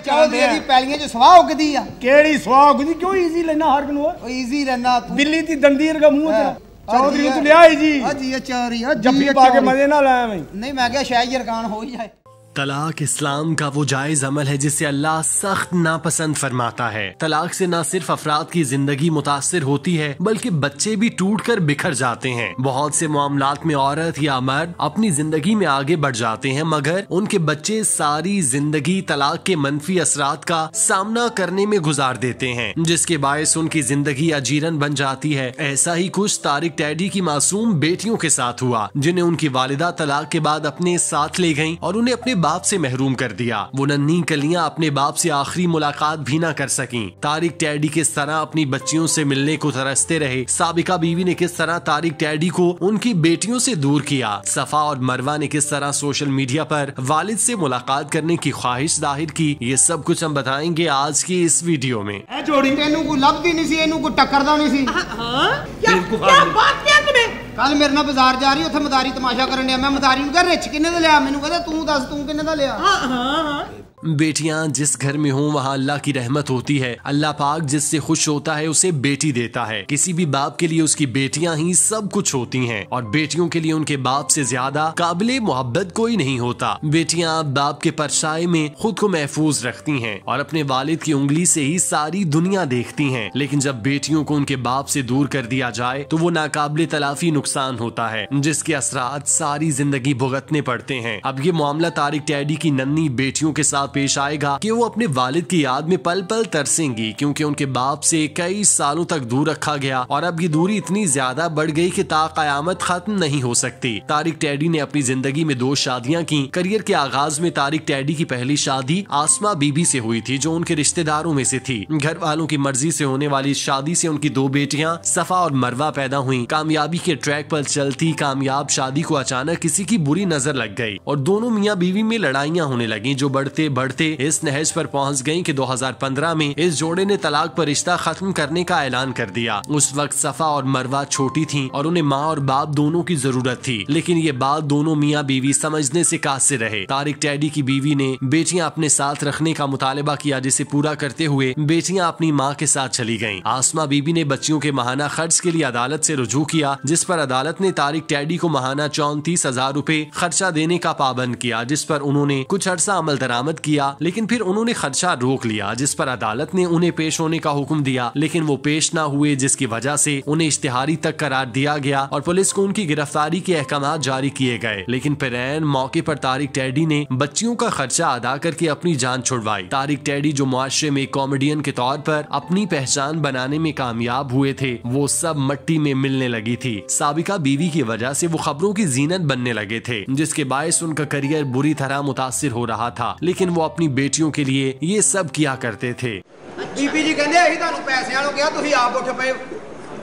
चौधरी दी पैलियां च स्वाह उगदी आ केड़ी स्वाह उगदी क्यों इजी लेना हर कनु ओ इजी रहना तू बिल्ली दी दंदीर का मुंह तेरा चौधरी तू ले आई जी हां जी चौधरी जब्बी पा के मजे ना लाया मैं नहीं मैं क्या शायद यरकान हो ही जाए। तलाक इस्लाम का वो जायज अमल है जिसे अल्लाह सख्त नापसंद फरमाता है। तलाक से न सिर्फ अफराद की जिंदगी मुतासिर होती है बल्कि बच्चे भी टूट कर बिखर जाते हैं। बहुत से मामलात में औरत या मर्द अपनी जिंदगी में आगे बढ़ जाते हैं मगर उनके बच्चे सारी जिंदगी तलाक के मनफी असरात का सामना करने में गुजार देते हैं जिसके बायस उनकी जिंदगी अजीरन बन जाती है। ऐसा ही कुछ तारिक टैडी की मासूम बेटियों के साथ हुआ जिन्हें उनकी वालिदा तलाक के बाद अपने साथ ले गयी और उन्हें अपने बाप से महरूम कर दिया। वो नन्ही कलियां अपने बाप से आखिरी मुलाकात भी न कर सकीं। तारिक टैडी किस तरह अपनी बच्चियों से मिलने को तरसते रहे, साबिका बीवी ने किस तरह तारिक टैडी को उनकी बेटियों से दूर किया, सफा और मरवा ने किस तरह सोशल मीडिया पर वालिद से मुलाकात करने की ख्वाहिश जाहिर की, ये सब कुछ हम बताएंगे आज की इस वीडियो में। कल मेरे नाल बाजार जा रही, उत्थे मदारी तमाशा करन दिया, मैं मदारी नूं कहा रिच किन्ने दा लिया, मैनूं कहदा तू दस तू किन्ने दा लिया। बेटियां जिस घर में हों वहाँ अल्लाह की रहमत होती है। अल्लाह पाक जिससे खुश होता है उसे बेटी देता है। किसी भी बाप के लिए उसकी बेटियां ही सब कुछ होती हैं और बेटियों के लिए उनके बाप से ज्यादा काबिले मोहब्बत कोई नहीं होता। बेटियां बाप के परछाई में खुद को महफूज रखती हैं और अपने वालिद की उंगली से ही सारी दुनिया देखती हैं। लेकिन जब बेटियों को उनके बाप से दूर कर दिया जाए तो वो नाकाबिले तलाफी नुकसान होता है जिसके असरात सारी जिंदगी भुगतने पड़ते हैं। अब ये मामला तारिक टैडी की नन्ही बेटियों के साथ पेश आएगा कि वो अपने वालिद की याद में पल पल तरसेंगी क्योंकि उनके बाप से कई सालों तक दूर रखा गया और अब ये दूरी इतनी ज्यादा बढ़ गई कि ता कयामत खत्म नहीं हो सकती। तारिक टैडी ने अपनी जिंदगी में 2 शादियां की। करियर के आगाज में तारिक टैडी की पहली शादी आसमा बीबी से हुई थी जो उनके रिश्तेदारों में से थी। घर वालों की मर्जी से होने वाली शादी से उनकी 2 बेटियां सफा और मरवा पैदा हुई। कामयाबी के ट्रैक पर चलती कामयाब शादी को अचानक किसी की बुरी नजर लग गई और दोनों मियाँ बीवी में लड़ाइयाँ होने लगी जो बढ़ते बढ़ते इस नहज पर पहुंच गई कि 2015 में इस जोड़े ने तलाक पर रिश्ता खत्म करने का ऐलान कर दिया। उस वक्त सफा और मरवा छोटी थीं और उन्हें माँ और बाप दोनों की जरूरत थी, लेकिन ये बात दोनों मियाँ बीवी समझने से कासिर रहे। तारिक टैडी की बीवी ने बेटियां अपने साथ रखने का मुतालबा किया जिसे पूरा करते हुए बेटियां अपनी माँ के साथ चली गयी। आसमा बीबी ने बच्चियों के महाना खर्च के लिए अदालत से रुजू किया जिस पर अदालत ने तारिक टैडी को महाना 34,000 रूपए खर्चा देने का पाबंद किया जिस पर उन्होंने कुछ अर्सा अमल दरामद किया लेकिन फिर उन्होंने खर्चा रोक लिया जिस पर अदालत ने उन्हें पेश होने का हुक्म दिया लेकिन वो पेश न हुए जिसकी वजह से उन्हें इश्तिहारी तक करार दिया गया और पुलिस को उनकी गिरफ्तारी के अहकाम जारी किए गए। लेकिन फिर ऐन मौके पर तारिक टैडी ने बच्चियों का खर्चा अदा करके अपनी जान छुड़वाई। तारिक टैडी जो मुआशरे में कॉमेडियन के तौर पर अपनी पहचान बनाने में कामयाब हुए थे वो सब मट्टी में मिलने लगी थी। साबिका बीवी की वजह से वो खबरों की जीनत बनने लगे थे जिसके बायस उनका करियर बुरी तरह मुतासिर हो रहा था लेकिन वो अपनी बेटियों के लिए ये सब किया करते थे। बीबी जी कहंदे असीं तुहानूं पैसे वालों कहा तुसीं आप उठ पे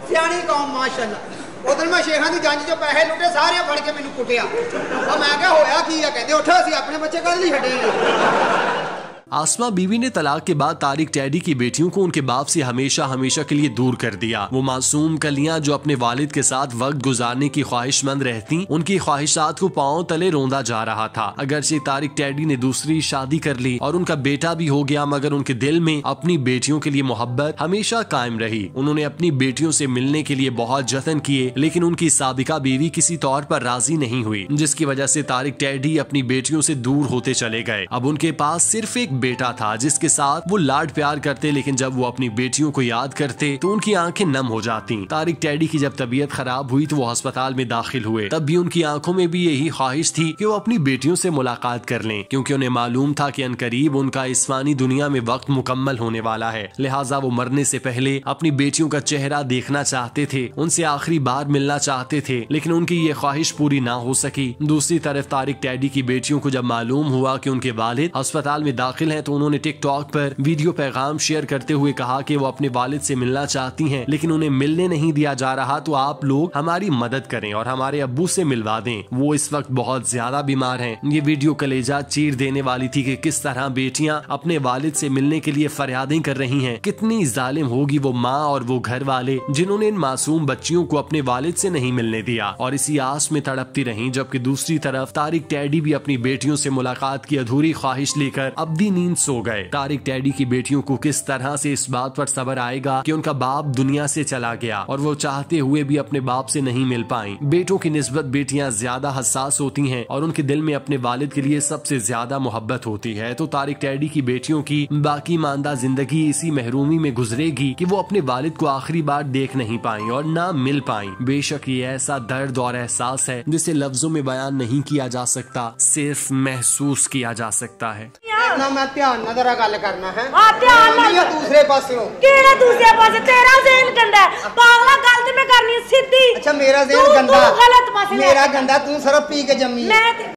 सियाणी कौम माशाअल्लाह। उधर मैं शेखां दी जंज चों पैसे लुटे सारे फड़ के मैनूं कुटिया और मैं क्या होया की है कहंदे उठ असीं अपने बच्चे कल नहीं छड्डे। आसमा बीवी ने तलाक के बाद तारिक टैडी की बेटियों को उनके बाप से हमेशा हमेशा के लिए दूर कर दिया। वो मासूम कलियां जो अपने वालिद के साथ वक्त गुजारने की ख्वाहिशमंद रहती उनकी ख्वाहिशात को पांव तले रोंदा जा रहा था। अगरचे तारिक टैडी ने दूसरी शादी कर ली और उनका बेटा भी हो गया मगर उनके दिल में अपनी बेटियों के लिए मोहब्बत हमेशा कायम रही। उन्होंने अपनी बेटियों से मिलने के लिए बहुत जतन किए लेकिन उनकी साबिका बीवी किसी तौर पर राजी नहीं हुई जिसकी वजह से तारिक टैडी अपनी बेटियों से दूर होते चले गए। अब उनके पास सिर्फ एक बेटा था जिसके साथ वो लाड प्यार करते लेकिन जब वो अपनी बेटियों को याद करते तो उनकी आंखें नम हो जाती। तारिक टैडी की जब तबीयत खराब हुई तो वो अस्पताल में दाखिल हुए। तब भी उनकी आंखों में भी यही ख्वाहिश थी कि वो अपनी बेटियों से मुलाकात कर लें क्योंकि उन्हें मालूम था कि अनकरीब उनका इस फानी दुनिया में वक्त मुकम्मल होने वाला है। लिहाजा वो मरने से पहले अपनी बेटियों का चेहरा देखना चाहते थे, उनसे आखिरी बार मिलना चाहते थे लेकिन उनकी ये ख्वाहिश पूरी ना हो सकी। दूसरी तरफ तारिक टैडी की बेटियों को जब मालूम हुआ कि उनके वालिद अस्पताल में दाखिल हैं तो उन्होंने टिकटॉक पर वीडियो पैगाम शेयर करते हुए कहा कि वो अपने वालिद से मिलना चाहती हैं लेकिन उन्हें मिलने नहीं दिया जा रहा तो आप लोग हमारी मदद करें और हमारे अब्बू से मिलवा दें, वो इस वक्त बहुत ज्यादा बीमार हैं। ये वीडियो कलेजा चीर देने वाली थी कि किस तरह बेटियां अपने वालिद से मिलने के लिए फरियादें कर रही हैं। कितनी जालिम होगी वो माँ और वो घर वाले जिन्होंने इन मासूम बच्चियों को अपने वालिद से नहीं मिलने दिया और इसी आस में तड़पती रही। जबकि दूसरी तरफ तारिक टैडी भी अपनी बेटियों से मुलाकात की अधूरी ख्वाहिश लेकर अब्दी नींद सो गए। तारिक टैडी की बेटियों को किस तरह से इस बात पर सब्र आएगा कि उनका बाप दुनिया से चला गया और वो चाहते हुए भी अपने बाप से नहीं मिल पाई। बेटों की निस्बत बेटियां ज्यादा हसास होती हैं और उनके दिल में अपने वालिद के लिए सबसे ज्यादा मोहब्बत होती है। तो तारिक टैडी की बेटियों की बाकी मानदा जिंदगी इसी महरूमी में गुजरेगी कि वो अपने वालिद को आखिरी बार देख नहीं पाई और ना मिल पाई। बेशक ये ऐसा दर्द और एहसास है जिसे लफ्जों में बयान नहीं किया जा सकता, सिर्फ महसूस किया जा सकता है। ना मैं ध्यान ना जरा गल करना है। हां ध्यान ना दूसरे पासों केड़ा दूसरे पासे तेरा ज़हन गंदा है पागला गल ते मैं करनी सीधी। अच्छा मेरा ज़हन गंदा तू गलत पासे मेरा गंदा तू सिर्फ पी के जम्मी मैं